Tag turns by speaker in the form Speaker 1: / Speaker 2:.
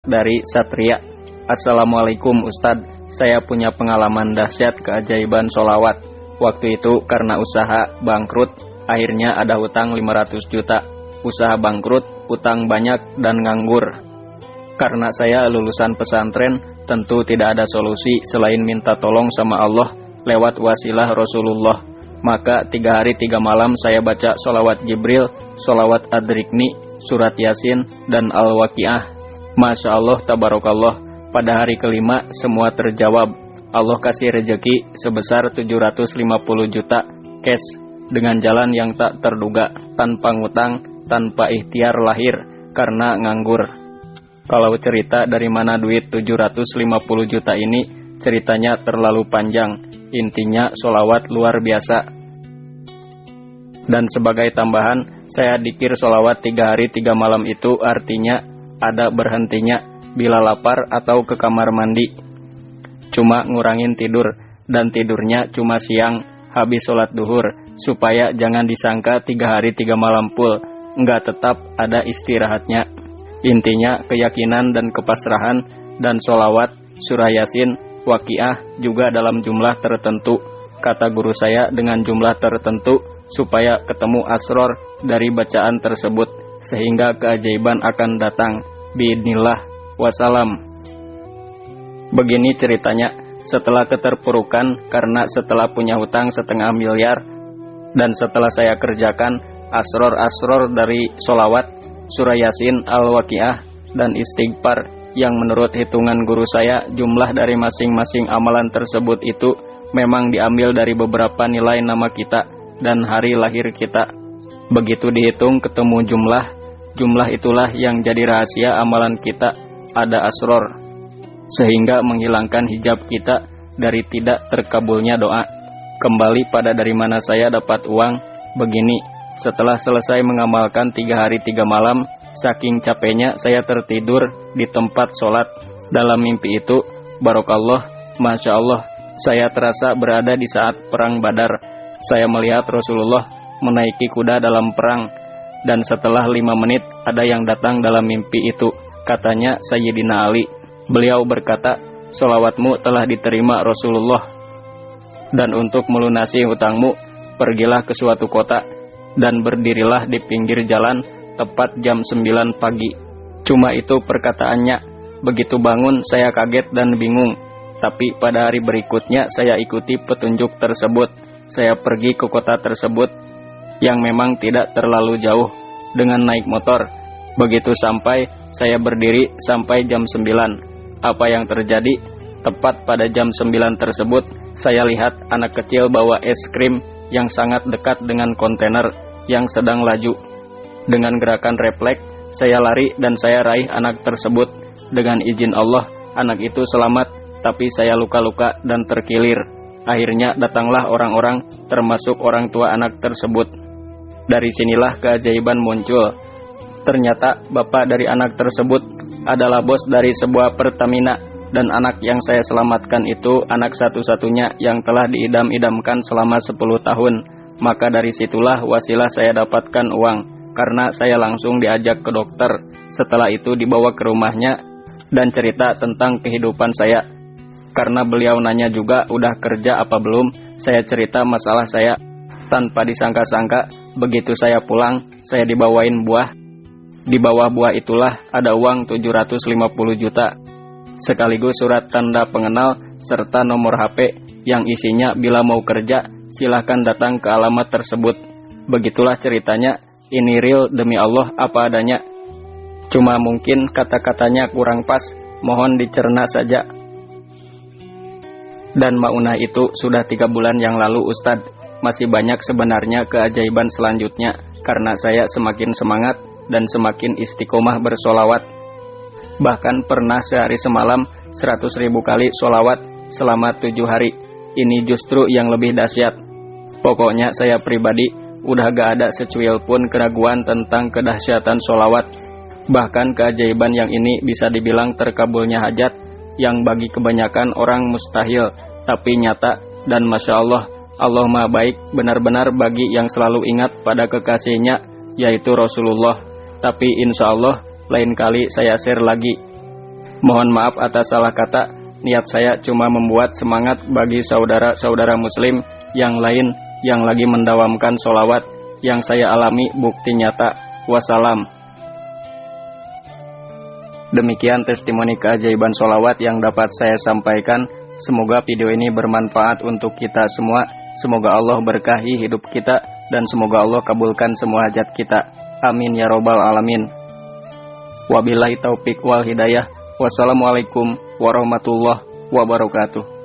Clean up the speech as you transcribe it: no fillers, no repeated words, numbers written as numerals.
Speaker 1: dari Satria. Assalamualaikum Ustadz, saya punya pengalaman dahsyat keajaiban sholawat. Waktu itu karena usaha bangkrut, akhirnya ada hutang 500 juta. Usaha bangkrut, utang banyak dan nganggur. Karena saya lulusan pesantren, tentu tidak ada solusi selain minta tolong sama Allah lewat wasilah Rasulullah. Maka 3 hari 3 malam saya baca sholawat Jibril, sholawat Adrikni, surat Yasin, dan Al-Waqiah. Masya Allah, tabarakallah, pada hari kelima semua terjawab. Allah kasih rejeki sebesar 750 juta cash dengan jalan yang tak terduga, tanpa ngutang, tanpa ikhtiar lahir, karena nganggur. Kalau cerita dari mana duit 750 juta ini, ceritanya terlalu panjang. Intinya sholawat luar biasa. Dan sebagai tambahan, saya dikir sholawat 3 hari 3 malam itu artinya ada berhentinya bila lapar atau ke kamar mandi. Cuma ngurangin tidur, dan tidurnya cuma siang habis sholat duhur, supaya jangan disangka 3 hari 3 malam full, enggak, tetap ada istirahatnya. Intinya keyakinan dan kepasrahan, dan sholawat, surah Yasin, Waqiah juga dalam jumlah tertentu. Kata guru saya dengan jumlah tertentu supaya ketemu asror dari bacaan tersebut, sehingga keajaiban akan datang. Biidnillah. Wassalam. Begini ceritanya, setelah keterpurukan karena setelah punya hutang 1,5 miliar, dan setelah saya kerjakan asror-asror dari sholawat, surah Yasin, Al-Waqiah, dan istighfar, yang menurut hitungan guru saya jumlah dari masing-masing amalan tersebut itu memang diambil dari beberapa nilai nama kita dan hari lahir kita. Begitu dihitung ketemu jumlah itulah yang jadi rahasia amalan kita, ada asror, sehingga menghilangkan hijab kita dari tidak terkabulnya doa. Kembali pada dari mana saya dapat uang, begini, setelah selesai mengamalkan 3 hari 3 malam, saking capeknya saya tertidur di tempat sholat. Dalam mimpi itu, barokallah, Masya Allah, saya terasa berada di saat perang Badar. Saya melihat Rasulullah menaiki kuda dalam perang, dan setelah 5 menit ada yang datang dalam mimpi itu. Katanya Sayyidina Ali. Beliau berkata, "Sholawatmu telah diterima Rasulullah. Dan untuk melunasi hutangmu, pergilah ke suatu kota dan berdirilah di pinggir jalan tepat jam 9 pagi." Cuma itu perkataannya. Begitu bangun saya kaget dan bingung. Tapi pada hari berikutnya saya ikuti petunjuk tersebut. Saya pergi ke kota tersebut yang memang tidak terlalu jauh dengan naik motor. Begitu sampai, saya berdiri sampai jam 9. Apa yang terjadi? Tepat pada jam 9 tersebut, saya lihat anak kecil bawa es krim yang sangat dekat dengan kontainer yang sedang laju. Dengan gerakan refleks, saya lari dan saya raih anak tersebut. Dengan izin Allah, anak itu selamat, tapi saya luka-luka dan terkilir. Akhirnya datanglah orang-orang, termasuk orang tua anak tersebut. Dari sinilah keajaiban muncul. Ternyata bapak dari anak tersebut adalah bos dari sebuah Pertamina, dan anak yang saya selamatkan itu anak satu-satunya yang telah diidam-idamkan selama 10 tahun. Maka dari situlah wasilah saya dapatkan uang, karena saya langsung diajak ke dokter. Setelah itu dibawa ke rumahnya dan cerita tentang kehidupan saya. Karena beliau nanya juga udah kerja apa belum, saya cerita masalah saya. Tanpa disangka-sangka, begitu saya pulang, saya dibawain buah. Di bawah buah itulah ada uang 750 juta. Sekaligus surat tanda pengenal serta nomor HP yang isinya bila mau kerja silahkan datang ke alamat tersebut. Begitulah ceritanya. Ini real demi Allah apa adanya. Cuma mungkin kata-katanya kurang pas, mohon dicerna saja. Dan maunah itu sudah 3 bulan yang lalu Ustadz. Masih banyak sebenarnya keajaiban selanjutnya, karena saya semakin semangat dan semakin istiqomah bersolawat. Bahkan pernah sehari semalam 100.000 kali solawat selama 7 hari. Ini justru yang lebih dahsyat. Pokoknya saya pribadi udah gak ada secuil pun keraguan tentang kedahsyatan solawat. Bahkan keajaiban yang ini bisa dibilang terkabulnya hajat, yang bagi kebanyakan orang mustahil, tapi nyata. Dan Masya Allah, Allah Maha Baik benar-benar bagi yang selalu ingat pada kekasihnya, yaitu Rasulullah. Tapi insya Allah lain kali saya share lagi. Mohon maaf atas salah kata. Niat saya cuma membuat semangat bagi saudara-saudara muslim yang lain yang lagi mendawamkan sholawat. Yang saya alami bukti nyata. Wassalam. Demikian testimoni keajaiban sholawat yang dapat saya sampaikan. Semoga video ini bermanfaat untuk kita semua. Semoga Allah berkahi hidup kita dan semoga Allah kabulkan semua hajat kita. Amin ya robbal alamin. Wabillahi taufik wal hidayah. Wassalamualaikum warahmatullahi wabarakatuh.